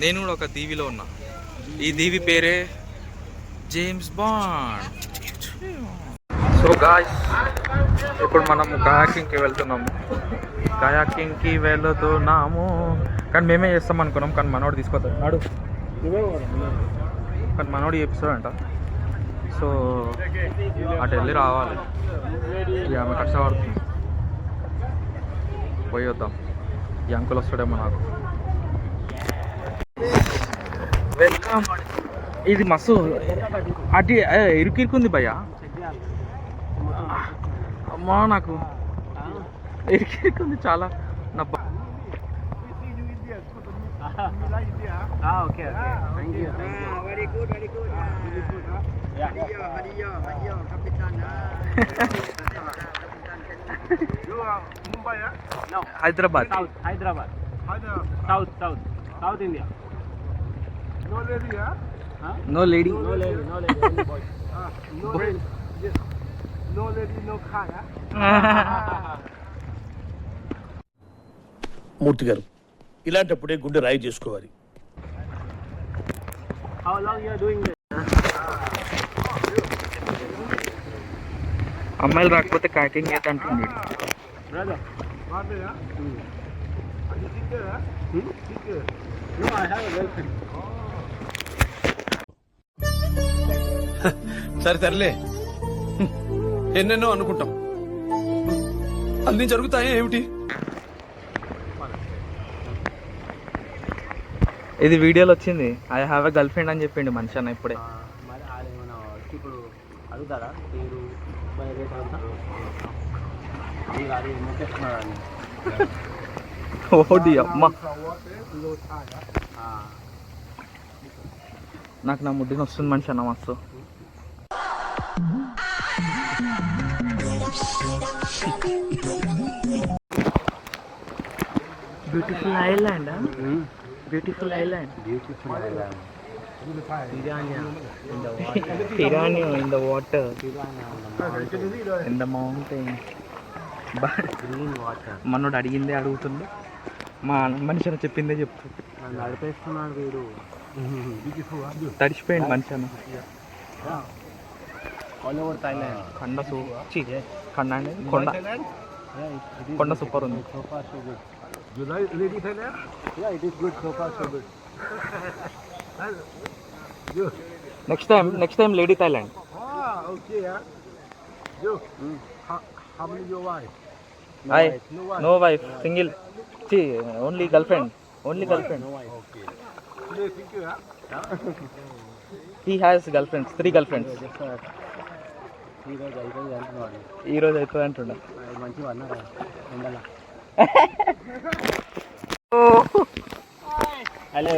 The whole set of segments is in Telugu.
నేను కూడా ఒక దీవిలో ఉన్నా. ఈ దీవి పేరే జేమ్స్ బాండ్. సో గాయ్స్, ఇప్పుడు మనము కయాకింగ్కి వెళ్తున్నాము. కానీ మేమే చేస్తాం అనుకున్నాం, కానీ మనోడు తీసుకొస్తాడు నాడు, కానీ మనోడు చేపిస్తాడంట. సో అటు వెళ్ళి రావాలి. ఇక ఆమె కష్టపడుతుంది, పోయి వద్దాం. ఈ అంకుల్ వస్తాడేమో నాకు. వెల్కమ్. ఇది మస్తు అటు ఇరుకిరుకుంది భయ్యా. అమ్మా నాకు ఇరుకిరుకుంది చాలా. నా Hyderabad. South India. No lady, huh? No lady. No lady, only boys. No lady. Yes. No lady, no car, huh? మూర్తి గారు, ఇలాంటప్పుడే గుండె రాయి చేసుకోవాలి. How long you are doing this? అమ్మాయిలు రాకపోతే కాకింగ్ అయితే అంటుంది. Brother. What is that? Are you sick, huh? Sick. No, I have a girlfriend. సరే తరలే, ఎన్నెన్నో అనుకుంటాం, అన్ని జరుగుతాయి ఏమిటి? ఇది వీడియోలో వచ్చింది. I have a girl friend అని చెప్పిండు మనిషి అన్న ఇప్పుడే. మరి ఆడేమన్నా ఇప్పుడు అడుగుతారా పేరు రేట్ అంతా? అది మొక్కేస్తున్నాడని. ఓడి అమ్మ, నాకు నా ముడ్డిని వస్తుంది మనిషి అన్న మస్తు. Beautiful island. Beautiful island. Piranha in the water. In the mountain. Green water. మనోడు అడిగిందే అడుగుతుంది, మా మనిషి అని చెప్పిందే చెప్తాడు. నన్ను నడిపేస్తున్నాడు వీడు. తడిచిపోయింది మనిషి అన్న. All over Thailand. కొండ అండి, కొండ సూపర్ ఉంది. So far so good. You like lady Thailand? Yeah, it is good. So far so good. Next time lady Thailand. Ah, okay, yeah. You, how many your wife? No wife, single. Only girlfriend. No wife. Okay. You think you have? He has girlfriends, 3 girlfriends. ఈరోజు అయిపోయింది అంటున్నాడు. ఈ రోజు అవుతుంది అంటుండ. మంచిగా అన్నారా ఎండల. Hello.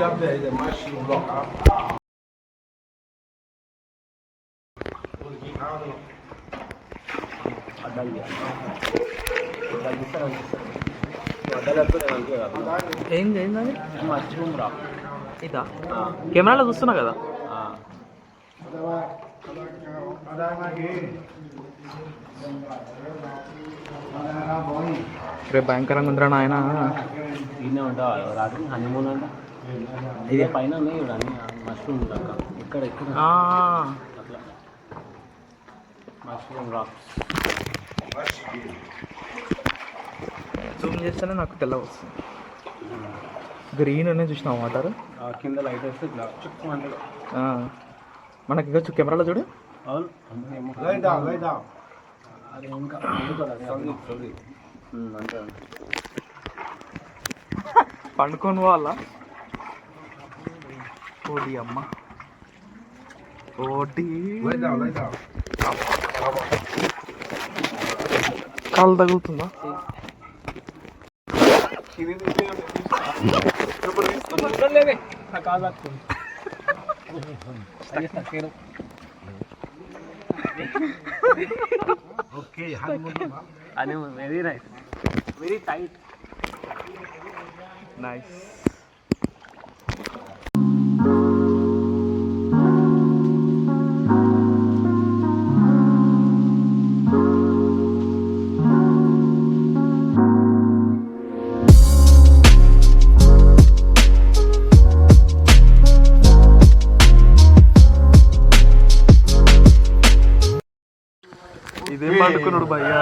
Up there is a mushroom block up. ఏంది ఏంది మష్రూమ్ రా. ఇదా కెమెరాలో చూస్తున్నా కదా. రేపు భయంకరంగా ఉందిరా నాయన. ఈయన ఉంటా రాత్రి హనీమూన్ అంట. ఇది పైన మష్రూమ్ ఇక్కడ ఇక్కడ అట్లా మష్రూమ్ రాక్స్. జూమ్ చేస్తేనే నాకు తెల్ల వస్తుంది. గ్రీన్ అనే చూసిన వాటర్ కింద లైట్ వేస్తే చిక్కుమంటాడు. మనకి ఇక కెమెరాలో చూడు. అవును, అది ఇంకా అంటే పండుకొని వాళ్ళ ఓడి అమ్మ ఓడి కాలు తగులుతుందా? Okay, honeymoon, very nice, very tight, nice. నవ్వుకున్నాడు భయ్యా.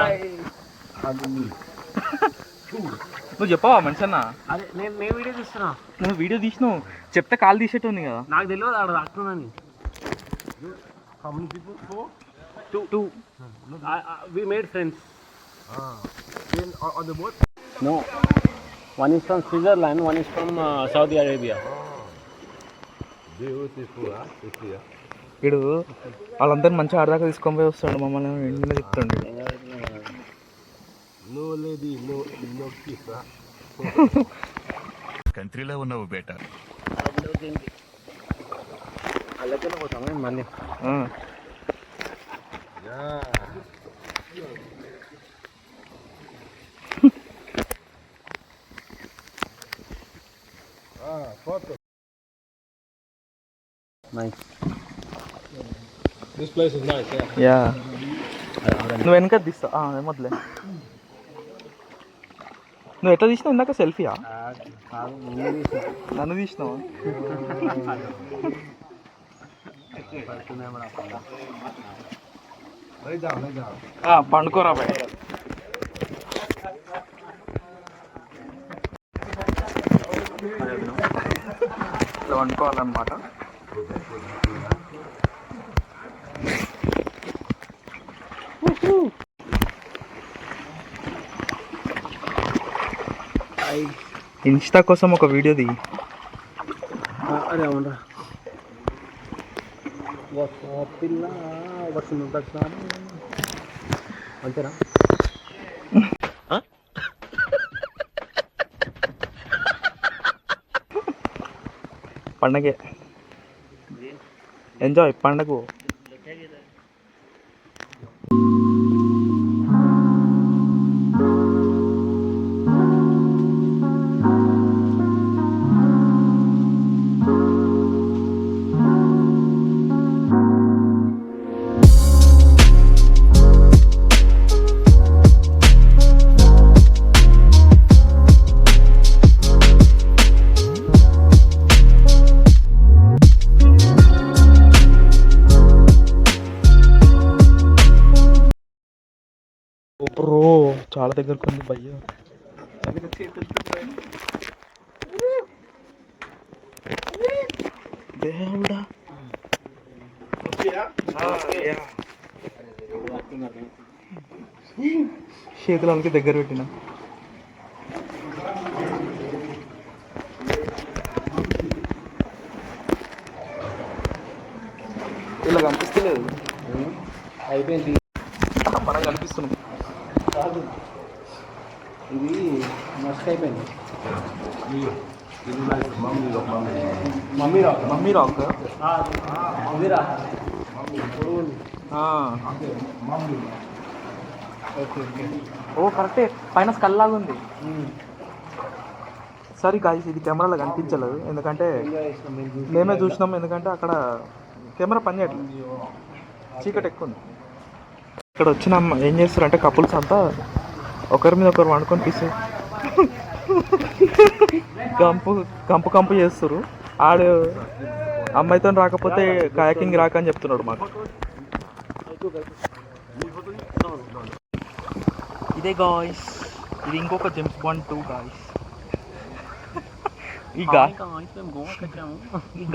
నువ్వు చెప్పవా మనిషి అన్న? అదే నేను వీడియో తీస్తున్నా. నువ్వు వీడియో తీసినావు, చెప్తే కాల్ తీసేటోంది కదా. నాకు తెలియదు ఆడ తాకుతుందని. How many people? Four? Two. We made friends. On the boat? No. One is from Switzerland, one is from Saudi Arabia. Beautiful, huh? వీడు వాళ్ళందరినీ మంచిగా ఆడదాకా తీసుకొని పోయి వస్తాడు, మమ్మల్ని ఇండియా చెప్తాడు. No lady, no kiss, huh? కంట్రీలో ఉన్నావు బేటా. అలాగే పోతాం మళ్ళీ. Photo. Nice. This place is nice, yeah. Yeah నువ్వు వెనక తీస్తావు ఏమొద్దులే. నువ్వు ఎట్లా తీసినావు ఇందాక? సెల్ఫీయా? నన్ను తీసినావా? పండుకోరా బయట. ఇట్లా వండుకోవాలన్నమాట. ఇన్స్టా కోసం ఒక వీడియో దిగి. అరే అవునరా. పిల్ల వస్తుంది అంతేనా? పండగే ఎంజాయ్ పండగ. బ్రో చాలా దగ్గరకు ఉంది భయ్యా. దేవుడా చేతులకి దగ్గర పెట్టిన. ఇలా కనిపిస్తలేదు. అయిపోయింది. మనం కనిపిస్తున్నాం. ఇది మస్ట్ అయిపోయింది. Mummy rock. Mummy rock. Mummy rock. ఓ కరెక్టే, పైన స్కల్ లాగా ఉంది. సరే గాయ్స్, ఇది కెమెరాలో కనిపించలేదు ఎందుకంటే మేమే చూసినాం, ఎందుకంటే అక్కడ కెమెరా పని చేయట్లేదు, చీకటి ఎక్కువ ఉంది. ఇక్కడ వచ్చిన ఏం చేస్తారంటే కపుల్స్ అంతా ఒకరి మీద ఒకరు వండుకొని తీసి కంపు చేస్తారు. ఆడు అమ్మాయితో రాకపోతే కయాకింగ్ రాక అని చెప్తున్నాడు మాకు. ఇదే గాయ్స్, ఇది ఇంకొక జేమ్స్ బాండ్ 2 గాయ్స్. ఈ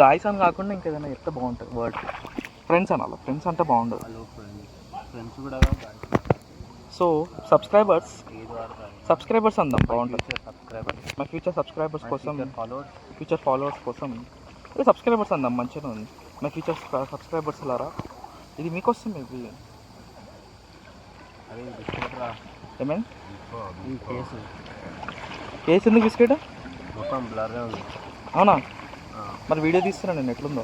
గాయ్స్ అని కాకుండా ఇంకేదైనా చెప్తే బాగుంటుంది వర్డ్. ఫ్రెండ్స్ అనాలి, ఫ్రెండ్స్ అంటే బాగుండదు. సో సబ్స్క్రైబర్స్ అందాం, బాగుంటుంది. మా ఫ్యూచర్ సబ్స్క్రైబర్స్ కోసం, ఫ్యూచర్ ఫాలోవర్స్ కోసం ఇది సబ్స్క్రైబర్స్ అందాం, మంచిగా ఉంది. మా ఫ్యూచర్ సబ్స్క్రైబర్స్ లారా, ఇది మీకోసం. ఇది ఏమైనా కేసు ఎందుకు బిస్కెట్ అవునా? మరి వీడియో తీస్తున్నా నేను, ఎట్లుందో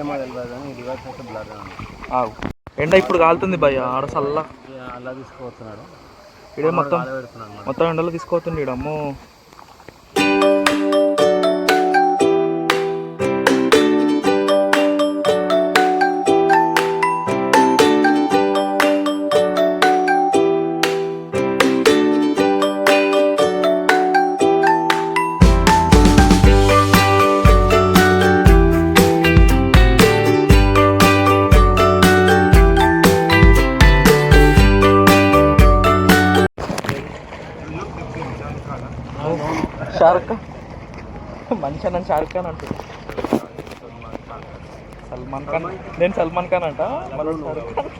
ఏమో తెలియదు కానీ రివర్స్ అయితే బ్లర్ ఉంది. ఎండ ఇప్పుడు కాలుతుంది భయ్య, ఆడ సల్లా అలా తీసుకుపోతున్నాడు. ఇడే మొత్తం ఎండలో తీసుకుపోతుంది అమ్మో. షారుఖ్ ఖాన్ మనిషి నన్ను షారుఖ్ ఖాన్ అంటుంది. సల్మాన్ ఖాన్ నేను సల్మాన్ ఖాన్ అంట మళ్ళీ షారుఖ్ ఖాన్.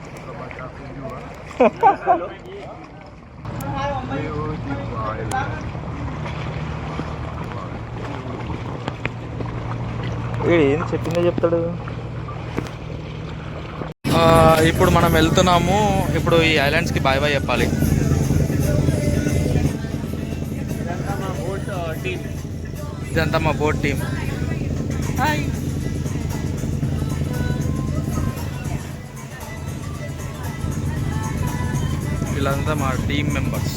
ఏం చెప్పిందే చెప్తాడు. ఇప్పుడు మనం వెళ్తున్నాము. ఇప్పుడు ఈ ఐలాండ్స్కి బాయ్ బాయ్ చెప్పాలి. ఇదంతా మా బోట్ టీం. హాయ్. వీళ్ళంతా మా టీం మెంబర్స్.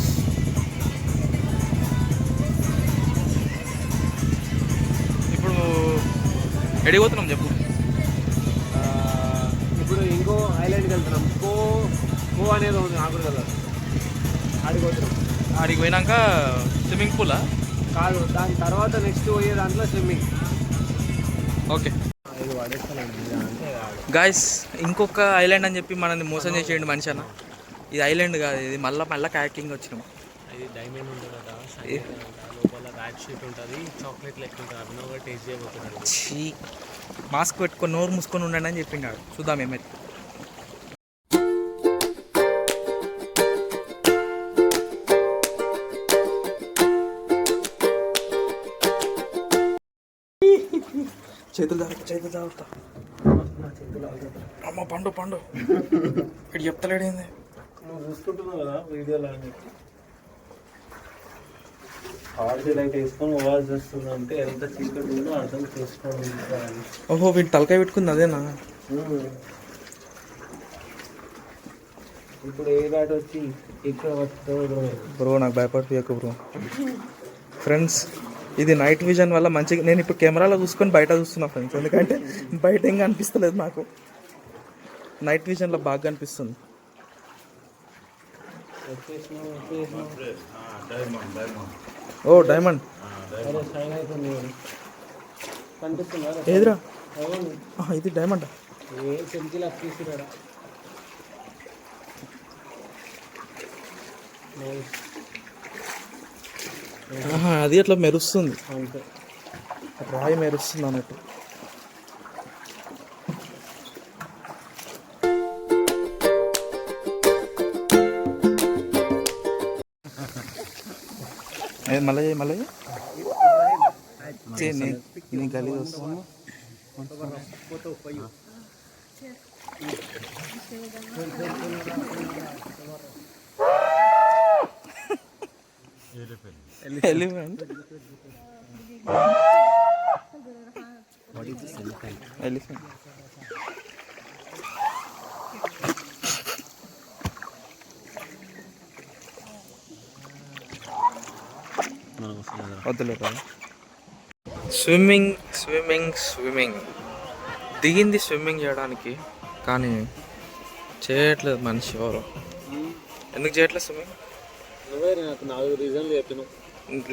ఇప్పుడు ఎడిపోతున్నాం చెప్పు. ఇప్పుడు ఇంకో ఐలాండ్కి వెళ్తున్నాం. కో అనేది ఉంది నాకు కదా, ఆడికి పోతున్నాం. ఆడికి పోయినాక స్విమ్మింగ్ పూలా కాదు, దాని తర్వాత నెక్స్ట్ పోయే దాంట్లో స్విమ్మింగ్. ఓకే గాయస్, ఇంకొక ఐలాండ్ అని చెప్పి మనల్ని మోసం చేసేయండి మనిషి అన్న. ఇది ఐలాండ్ కాదు, ఇది మళ్ళీ కాయాకింగ్ వచ్చినాం. ఇది డైమండ్ ఉంటుంది కదా, లోపల ర్యాట్ షీట్ ఉంటుంది, చాక్లెట్ లెక్క ఉంటుంది. అభినవ్గా టేస్ట్ చేయబోతున్నాడు. మాస్క్ పెట్టుకొని నోరు మూసుకొని ఉండండి అని చెప్పిండాడు. చూద్దాం ఏమైతే. చేతులు జాగ్రత్త. అమ్మ పండు ఇక్కడ చెప్తలేడు ఏంది. నువ్వు చూసుకుంటున్నావు కదా వీడియోలో అని చెప్పి హార్డ్ లైట్ వేసుకొని వాచ్ చేస్తున్నా అంటే ఎంత చీకటి ఉందో అర్థం చేసుకోండి. ఓహో, వీటి తలకాయ పెట్టుకుంది అదేనా? ఇప్పుడు ఏ ఘాట్ వచ్చి ఇక్కడ వస్తుందో బ్రో, నాకు భయపడిపోయాక బ్రో. ఫ్రెండ్స్, ఇది నైట్ విజన్ వల్ల మంచిగా నేను ఇప్పుడు కెమెరాలో చూసుకొని బయట చూస్తున్నా ఫ్రెండ్స్. ఎందుకంటే బయట ఏం కనిపిస్తలేదు నాకు, నైట్ విజన్లో బాగా కనిపిస్తుంది. ఓ డైమండ్ ఏదిరా? ఇది డైమండ్. అది అట్లా మెరుస్తుంది, రాయి మెరుస్తుంది అన్నట్టు. మళ్ళీ ఇది గలీజ్ వస్తుంది. ఎలిఫెంట్. ఎలిఫెంట్. వద్దులే కదా. స్విమ్మింగ్ దిగింది స్విమ్మింగ్ చేయడానికి, కానీ చేయట్లేదు మనిషి ఎవరు. ఎందుకు చేయట్లేదు స్విమ్మింగ్?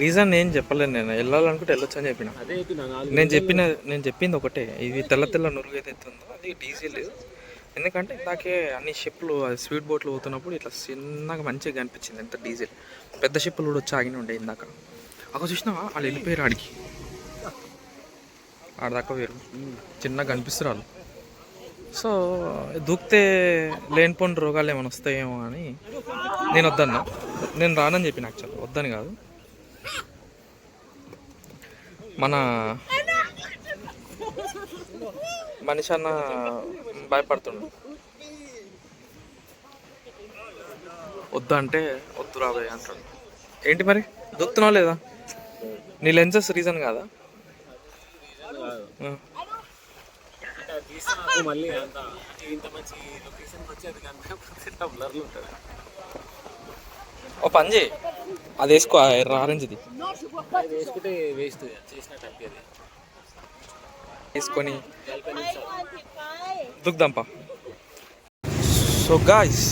రీజన్ ఏం చెప్పలేను. నేను వెళ్ళాలనుకుంటే వెళ్ళొచ్చు అని చెప్పిన. నేను చెప్పింది ఒకటే, ఇది తెల్ల నురుగు ఏదైతే ఉందో అది డీజిల్. ఎందుకంటే ఇందాకే అన్ని షిప్లు స్పీడ్ బోట్లు పోతున్నప్పుడు ఇట్లా చిన్నగా మంచిగా కనిపించింది. ఎంత డీజిల్. పెద్ద షిప్పులు కూడా వచ్చి ఆగిన ఉండే ఇందాక. అక్కడ చూసినావా, వాళ్ళు వెళ్ళిపోయారు ఆడికి. ఆడదాకా వేరు చిన్నగా కనిపిస్తారు వాళ్ళు. సో దూకితే లేనిపోని రోగాలు ఏమైనా వస్తాయేమో అని నేను వద్దన్నా. నేను రానని చెప్పిన, యాక్చువల్ వద్దని కాదు. మన మనిషి అన్న భయపడుతుండు. వద్దు వద్దు రాబోయే అంటాడు. ఏంటి మరి దూకుతున్నావు లేదా? నీ లెన్సెస్ రీజన్ కాదా? ఓ పని చేయి, అది వేసుకో, ఆరెంజ్ది వేసుకొని దుగ్దాంపా. సో గాయ్స్,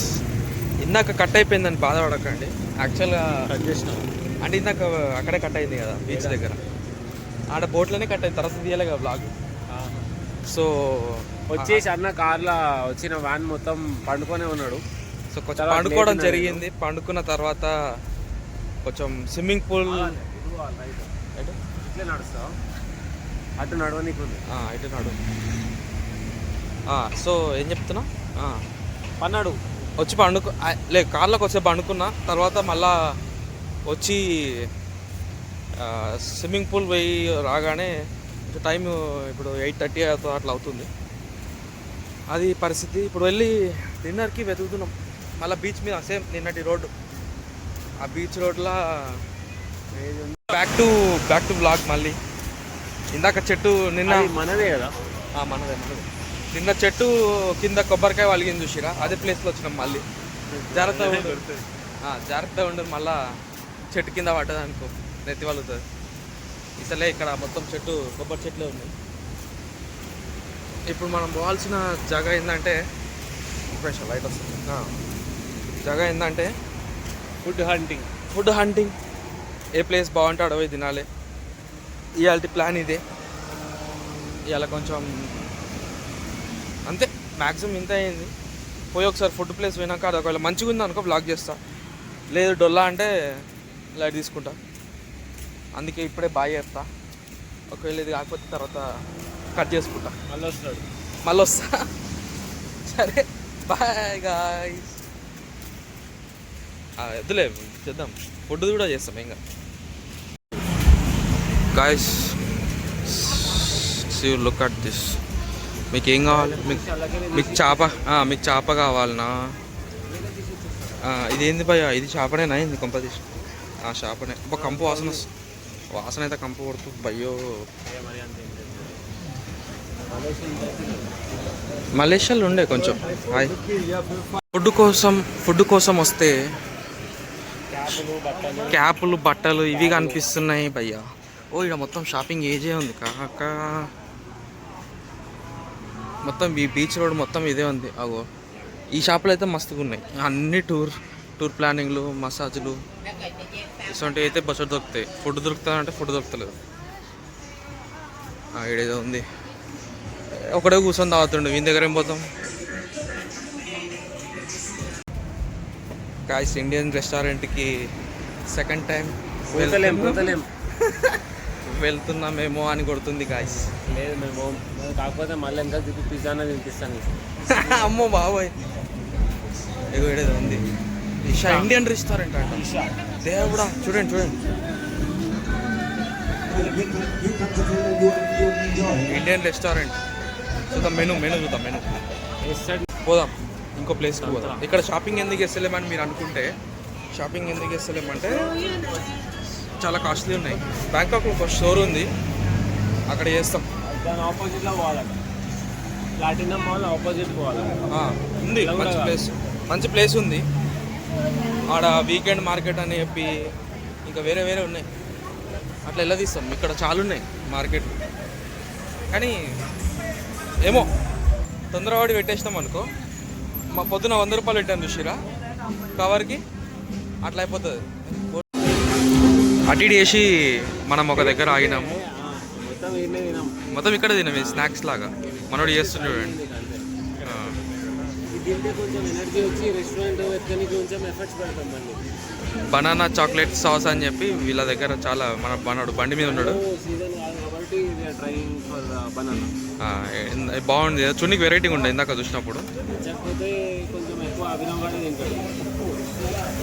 ఇందాక కట్ అయిపోయిందని బాధపడకండి. యాక్చువల్గా కట్ చేసినాం అంటే ఇందాక అక్కడే కట్ అయింది కదా బీచ్ దగ్గర. ఆడ బోట్లోనే కట్ అయింది, తర్వాత తీయాలి కదా బ్లాగ్. సో వచ్చేసి అన్న కార్లో వచ్చిన వ్యాన్ మొత్తం పండుకొనే ఉన్నాడు. సో కొంచెం పండుకోవడం జరిగింది. పండుకున్న తర్వాత కొంచెం స్విమ్మింగ్ పూల్ అయితే ఇట్లే నడుస్తావు అటు నడవ నీకు ఉంది అయితే నాడు. సో ఏం చెప్తున్నా, పన్నాడు వచ్చి పండుకో లే కార్లోకి వచ్చే పండుకున్నా. తర్వాత మళ్ళా వచ్చి స్విమ్మింగ్ పూల్ పోయి రాగానే టైం ఇప్పుడు 8:30 అట్లా అవుతుంది. అది పరిస్థితి. ఇప్పుడు వెళ్ళి డిన్నర్కి వెతుకుతున్నాం మళ్ళీ బీచ్ మీద, సేమ్ నిన్నటి రోడ్డు, ఆ బీచ్ రోడ్లా బ్యాక్ టు బ్లాగ్. మళ్ళీ ఇందాక చెట్టు నిన్న మనదే కదా, మనదే. నిన్న చెట్టు కింద కొబ్బరికాయ వలిగింది చూసిరా, అదే ప్లేస్లో వచ్చినాం మళ్ళీ. జాగ్రత్తగా ఉండదు, మళ్ళా చెట్టు కింద పడ్డది అనుకో నెత్తి వలుగుతుంది. ఇసలే ఇక్కడ మొత్తం కొబ్బరి చెట్లే ఉన్నాయి. ఇప్పుడు మనం పోవాల్సిన జాగా ఏంటంటే, లైట్ వస్తుంది, జాగా ఏంటంటే ఫుడ్ హంటింగ్. ఏ ప్లేస్ బాగుంటే అడవి తినాలి. ఇవాళ ప్లాన్ ఇదే. ఇవాళ కొంచెం అంతే, మ్యాక్సిమం ఇంత అయింది. పోయి ఒకసారి ఫుడ్ ప్లేస్ పోయినాక అది ఒకవేళ మంచిగా ఉంది అనుకో బ్లాగ్ చేస్తా, లేదు డొల్లా అంటే లైట్ తీసుకుంటా. అందుకే ఇప్పుడే బాయ్ చెప్తా. ఒకవేళ ఇది కాకపోతే తర్వాత కట్ చేసుకుంటా, మళ్ళీ వస్తా. సరే బాయ్ గాయ్స్. వద్దులే చేద్దాం, ఫుడ్ కూడా చేస్తాం ఇంకా. Guys see look at this. మీకు ఏం కావాలి? మీకు చేప కావాలనా? ఇదేంది భయ్యా, ఇది చేపనేనా? ఇది కొంపదీసి చేపనే. కంపు వాసన అయితే కంపు కొడుతుంది భయ్యో. మలేషియాలో ఉండే కొంచెం ఫుడ్ కోసం వస్తే క్యాపులు బట్టలు ఇవి కనిపిస్తున్నాయి భయ్యా. ఇక్కడ మొత్తం షాపింగ్ ఏజే ఉంది కాక, మొత్తం ఈ బీచ్ రోడ్ మొత్తం ఇదే ఉంది. అగో ఈ షాపులు అయితే మస్తుగా ఉన్నాయి. అన్ని టూర్ ప్లానింగ్లు, మసాజ్లు ఇటువంటివి అయితే బస్సు దొరుకుతాయి. Food దొరుకుతుందంటే food దొరుకుతలేదు. ఈడేదో ఉంది, ఒకడే కూర్చొని తాగుతుండే. వీని దగ్గర ఏం పోతాం? గాయ్స్ ఇండియన్ రెస్టారెంట్కి సెకండ్ టైం వెళ్తున్నామేమో అని కొడుతుంది గాయ్స్. లేదు మేము కాకపోతే మళ్ళీ ఎంత తిప్పి పిజ్జానే తినిపిస్తాను. అమ్మో బాబోయ్, ఏదో ఉంది ఇషా ఇండియన్ రెస్టారెంట్ అంట. దేవుడా చూడండి ఇండియన్ రెస్టారెంట్. చూద్దాం మెనూ చూద్దాం. పోదాం ఇంకో ప్లేస్కి పోదాం. ఇక్కడ షాపింగ్ ఎందుకు వేస్తలేమని మీరు అనుకుంటే, షాపింగ్ ఎందుకు వేస్తలేమంటే చాలా కాస్ట్లీ ఉన్నాయి. బ్యాంకాక్లో ఒక స్టోర్ ఉంది, అక్కడ చేస్తాం. దాని ఆపోజిట్లో పోవాలి, ప్లాటినం మాల్ ఆపోజిట్ పోవాలి. ఉంది మంచి ప్లేస్ ఉంది ఆడ. వీకెండ్ మార్కెట్ అని చెప్పి ఇంకా వేరే ఉన్నాయి. అట్లా ఎలా తీస్తాం? ఇక్కడ చాలా ఉన్నాయి మార్కెట్, కానీ ఏమో తొందరపడి పెట్టేసినాం అనుకో. మా పొద్దున 100 రూపాయలు పెట్టాను చూసిరా కవర్కి, అట్లా అయిపోతుంది. అటు చేసి మనం ఒక దగ్గర ఆగినాము. మొత్తం ఇక్కడ తినమే స్నాక్స్ లాగా మనోడు చేస్తుంది చూడండి. బనానా చాక్లెట్ సాస్ అని చెప్పి వీళ్ళ దగ్గర చాలా, మన మనోడు బండి మీద ఉన్నాడు. బాగుంది, చున్నీకి వెరైటీగా ఉండే ఇందాక చూసినప్పుడు.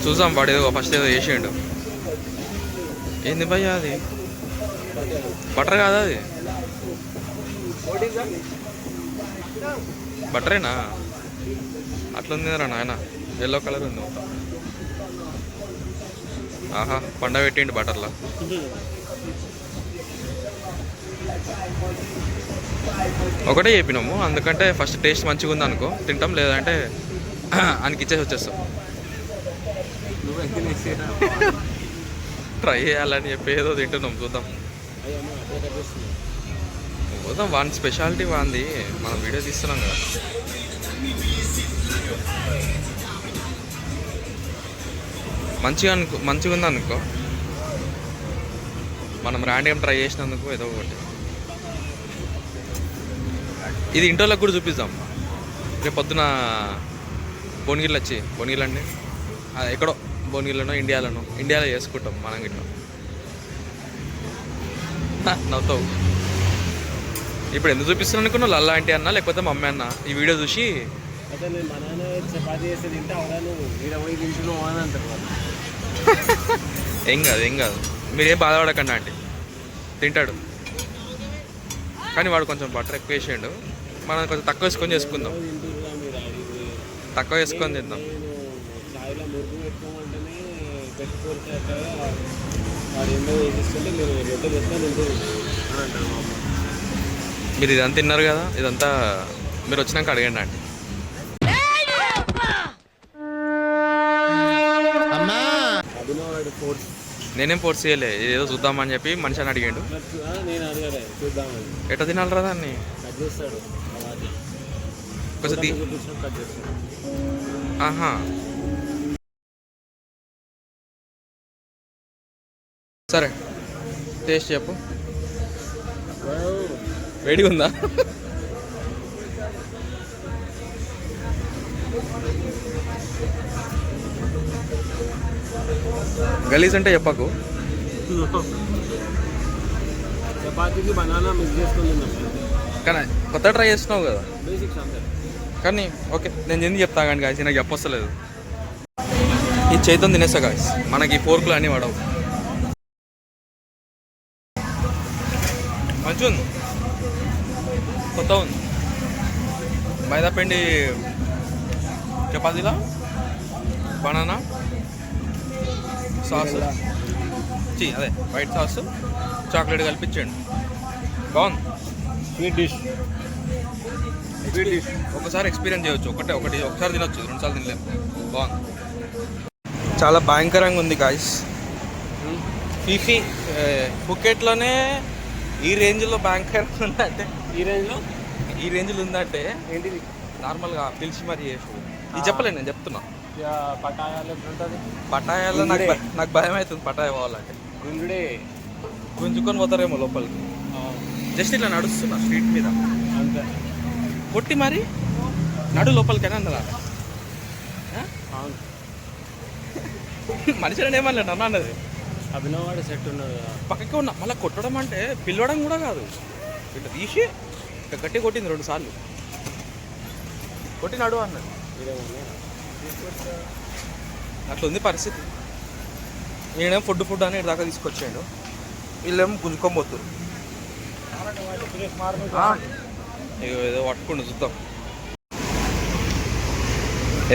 చూసాం వాడు ఏదో ఫస్ట్ ఏదో చేసేయండు. ఏంది భయ్యా అది? బటర్ కాదా అది? బటరేనా? అట్లుంది రా నాయన, ఎల్లో కలర్ ఉంది మొత్తం. ఆహా పండ పెట్టిండి బటర్లో. ఒకటే చెప్పినాము, అందుకంటే ఫస్ట్ టేస్ట్ మంచిగా ఉంది అనుకో తింటాం, లేదంటే ఆయనకి ఇచ్చేసి వచ్చేస్తాం. ట్రై చేయాలని చెప్పి ఏదో తింటున్నాం, చూద్దాం. చూద్దాం, వాని స్పెషాలిటీ వాంది, మనం వీడియో తీస్తున్నాం కదా. మంచిగా ఉంది అనుకో, మనం ర్యాండమ్ ట్రై చేసినందుకు ఏదో ఒకటి. ఇది ఇంటర్లోకి కూడా చూపిద్దాం. రేపు పొద్దున భువనగిరి అండి, ఎక్కడో భువనగిరిలోనో ఇండియాలో చేసుకుంటాం మనం ఇట్లా. నవ్వుతావు. ఇప్పుడు ఎందుకు చూపిస్తున్నాను అనుకున్నావు? లల్లా ఆంటీ అన్న లేకపోతే మమ్మీ అన్న ఈ వీడియో చూసి అయితే నేను మా నాన్న చపాతీ చేస్తే తింటే అవునా నువ్వు ఈడ పోయి తింటున్నావు అని అంటారు వాళ్ళు. ఏం కాదు ఏం కాదు, మీరేం బాధపడకండి ఆంటీ, తింటాడు. కానీ వాడు కొంచెం బటర్ ఎక్కువ వేసేయండు, మనం కొంచెం తక్కువ వేసుకొని చేసుకుందాం. తింటున్నా మీరు అడిగి తక్కువ వేసుకొని తిందాం. నేను ఛాయ్లో మురుగు పెట్టుకోమంటేనే పెట్టుకోవచ్చు అక్కడ వాడు ఏందో వేసిస్తుంటే మీరు రొట్టె తెస్తా తింటూ అని అంటారు మా అమ్మ. మీరు ఇదంతా తిన్నారు కదా, ఇదంతా మీరు వచ్చినాక అడగండి ఆంటీ. అభినవ్ వాడు ఫోర్స్ నేనేం ఫోర్స్ చేయలే, ఏదో చూద్దామని చెప్పి మనిషి అని అడిగాడు. నేను అడగలే చూద్దామని. ఎట్లా తినాలరా దాన్ని? కట్ చేస్తాడు కొంచెం కట్ చేస్తాడు. ఆహా సరే, టేస్ట్ చెప్పు. వేడిగా ఉందా? గలీజ్ అంటే చెప్పకు. చపాతీకి బనానా మిక్స్ చేసుకొని తిన్నాం. కానీ కొత్త ట్రై చేస్తున్నావు కదా. బేసిక్స్ అంతే. కానీ ఓకే, నేను ఎందుకు చెప్తా కానీ గాయస్, నాకు చెప్పొస్తలేదు. ఈ చేతితో తినేస్తా గాయస్, మనకి ఫోర్కులు అన్నీ పడవు. మంచిగా ఉంది, కొత్త ఉంది. మైదాపిండి చపాతీలా బనానా సాస్, అదే వైట్ సాస్ చాక్లెట్ కలిపించండి, బాగుంది. Sweet dish. ఒకసారి ఎక్స్పీరియన్స్ చేయొచ్చు, ఒకసారి తినొచ్చు, 2 సార్లు తినలేము. బాగుంది, చాలా భయంకరంగా ఉంది గాయస్. ఫీఫీ ఫుకెట్లోనే ఈ రేంజ్లో భయంకరంగా ఉందంటే, ఈ రేంజ్లో ఉందంటే ఏంటిది నార్మల్గా పిలిచి మరి ఇది చెప్పలేను, నేను చెప్తున్నా. పటాయాలు ఎట్లుంటుంది? పటాయాలో నాకు భయం అవుతుంది. పటాయ పోవాలంటే గుంజుడే గుంజుకొని పోతారేమో లోపలికి. జస్ట్ ఇట్లా నడుస్తున్నా స్ట్రీట్ మీద, అంతే కొట్టి మరి నడు లోపలికైనా అన్నదా. అవును. మనిషి ఏమన్నా నన్ను అన్నది. అభినవ్ వాడు సెట్ ఉన్నది పక్కకే ఉన్నా, మళ్ళీ కొట్టడం అంటే పిలవడం కూడా కాదు, ఇట్లా తీసి ఇట్లా గట్టి కొట్టింది 2 సార్లు, కొట్టి నడు అన్నది. అట్లా ఉంది పరిస్థితి. నేనేం ఫుడ్ అని దాకా తీసుకొచ్చాడు, వీళ్ళేమో గుంజుకోబోతురు. ఏదో పట్టుకుండు, చూద్దాం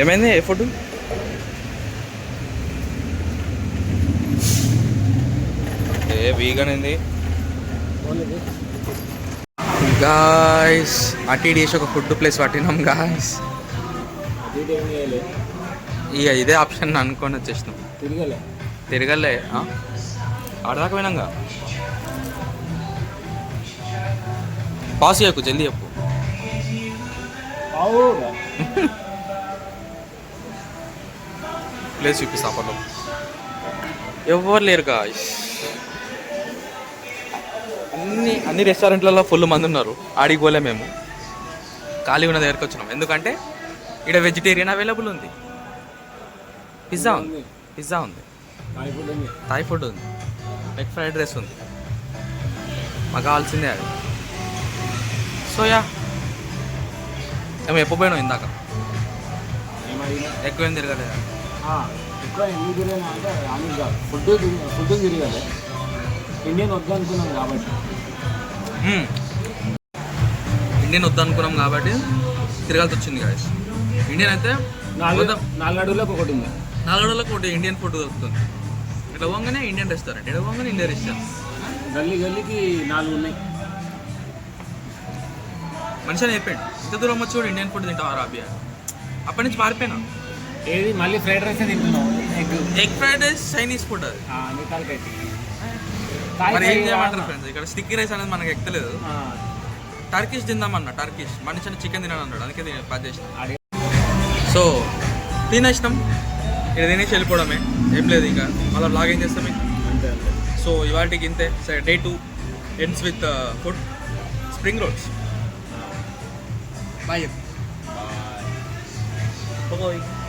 ఏమైంది. ఏ ఫుడ్? వీగన్ ఏంది గాయస్? అటు ఇటు చేసి ఒక ఫుడ్ ప్లేస్ పట్టినాం గాయస్. ఇక ఇదే ఆప్షన్ అనుకొని వచ్చేసినాం. తిరగలే ఆడదాకా పోయినాగా. పాస్ చేయకు, జల్దీ చెప్పు. ప్లేస్ చూపిస్తా అప్పట్లో ఎవరు లేరు గాయస్. అన్ని రెస్టారెంట్లలో ఫుల్ మంది ఉన్నారు. ఆడికి పోలే, మేము ఖాళీ ఉన్న దగ్గరికి వచ్చినాం. ఎందుకంటే ఇక్కడ వెజిటేరియన్ అవైలబుల్ ఉంది, పిజ్జా ఉంది, థాయ్ ఫుడ్ ఉంది, ఎగ్ ఫ్రైడ్ రైస్ ఉంది. మాకు కావాల్సిందే అది. సో యా, మేము ఎప్పుడు పోయినాం ఇందాక, ఎక్కువ ఏం తిరగలేదు. ఎక్కువ ఎందుకు తిరిగాను అంటే ఫుడ్ తిరగలే, ఇండియన్ వద్దు అనుకున్నాం కాబట్టి. ఇండియన్ వద్దు అనుకున్నాం కాబట్టి తిరగాల్సి వచ్చింది గాయస్. ఇండియన్ అయితే 4 అడుగులకు ఒకటి ఉంది, 4 అడుగులకు ఒకటి ఇండియన్ ఫుడ్ దొరుకుతుంది. ఇట్లా పోగానే ఇండియన్ రెస్టారెంట్, ఇక్కడ పోగానే ఇండియన్ రెస్టారెంట్. గల్లీకి 4 ఉన్నాయి. మనిషి అని అయిపోయాడు, ఇంత దూరం వచ్చి కూడా ఇండియన్ ఫుడ్ తింటావా రాబియా? అప్పటి నుంచి పారిపోయినా. ఏది మళ్ళీ ఫ్రైడ్ రైస్ తింటున్నావు? Egg fried rice Chinese food అది. మరి ఏం చేయమంటారు ఫ్రెండ్స్, ఇక్కడ స్టిక్కీ రైస్ అనేది మనకి ఎక్కలేదు. టర్కిష్ తిందామన్నా, టర్కిష్ మనిషి చికెన్ తినాలి అన్నాడు, అందుకే పది చేసిన. సో తినేసినాం, ఇక్కడ తినేసి వెళ్ళిపోవడమే, ఏం లేదు ఇంకా. మళ్ళీ బ్లాగ్ ఏం చేస్తామే. సో ఇవాటికి ఇంతే. Day 2 ends with food, spring rolls. Bye. Bye.